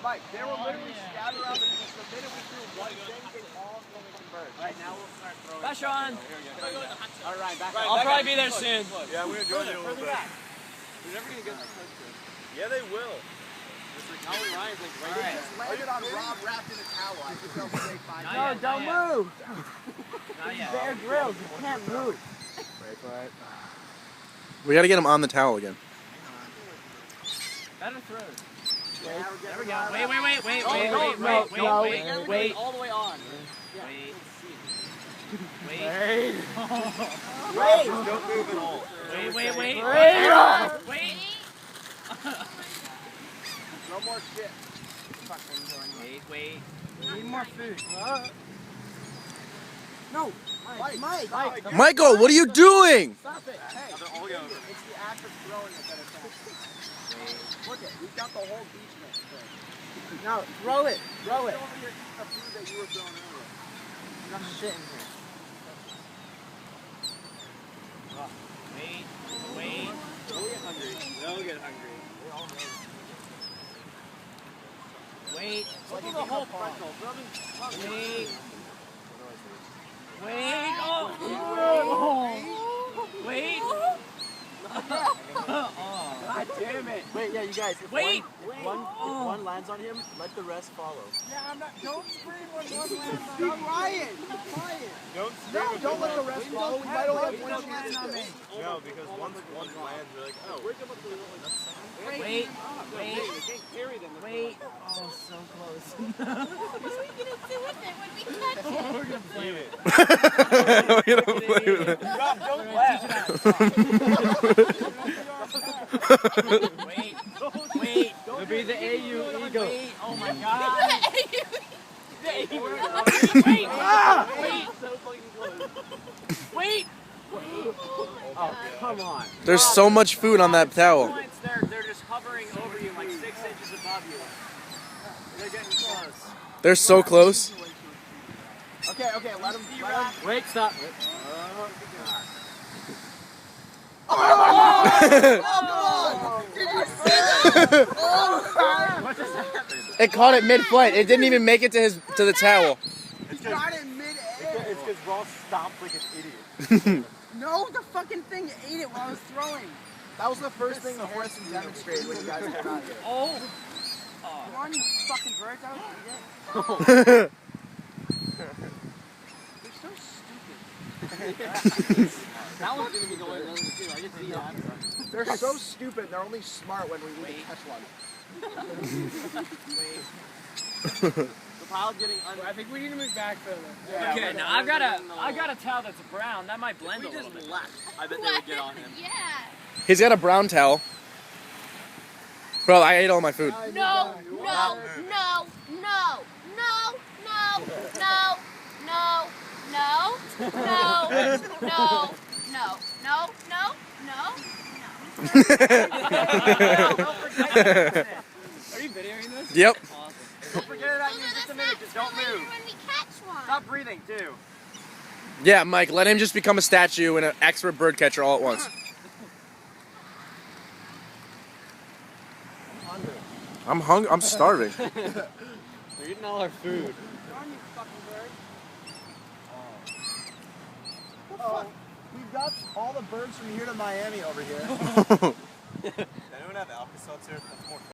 Mike, they were literally scattered around the beach. The minute we threw one thing, they all converged. Right, now we'll start throwing. Bash on! All right, back I'll probably be there soon. Yeah, we're gonna join you a little bit. They're never gonna get this close. Yeah, they will. Now Ryan's like right there. Just landed on Rob wrapped in a towel. I think they'll stay fine. No, don't move. Not yet. Bear Grylls, you can't move. Wait for it. We gotta get him on the towel again. Better throw. There we go. Wait. All the way on. Wait. Rob, just don't move at all. Wait. No more shit. Wait. Need more food. No. Mike. Michael, what are you doing? Stop it. Hey. It's the act of throwing it that attacks. Look it. We've got the whole beach mix thing. Now, throw it. Throw it. Over here, the food that you were throwing earlier. There's enough shit in here. Wait. They'll get hungry. Wait. Look at the whole frontal. Wait. Wait. God damn it. Wait, yeah, you guys. If Wait. If one lands on him, let the rest follow. Yeah, I'm not. Don't scream when one lands on me. Be quiet. Don't let the rest follow. We might only have one chance on me. No, because once one lands, you're like, oh. Wait. We can't carry them. Wait. Oh, so close. What are we gonna do with it when we catch it? We're gonna play with it. We're gonna play with it. Rob, don't laugh. Wait. It'll be the AU Eagle. Wait. Oh my God. Wait. Oh, come on. There's so much food on that towel. They're just hovering over you like 6 inches above you. They're getting close. They're so close. Okay, let them. Wait, stop. It caught it mid-flight. It didn't even make it to the towel. He got it mid-air. It's because Ross stomped like an idiot. No, the fucking thing ate it while I was throwing. That was the first thing the horse demonstrated when you guys came out here. Oh. Come on, you fucking birds. I was eating it. They're so stupid. That one's gonna be going another too. I can see that. They're so stupid. They're only smart when we need to catch one. The pile's getting under. I think we need to move back further. Okay, now I've got a towel that's brown. That might blend a little bit. I bet they would get on him. Yeah. He's got a brown towel. Bro, I ate all my food. No. Are you videoing this? Yep. Awesome. Don't forget it out in just a minute. Just don't move. When we catch one. Stop breathing, too. Yeah, Mike, let him just become a statue and an expert bird catcher all at once. I'm hungry. I'm starving. They're eating all our food. Come on, you fucking bird. Oh, we've got all the birds from here to Miami over here. Does anyone have Alka-Seltzer? That's more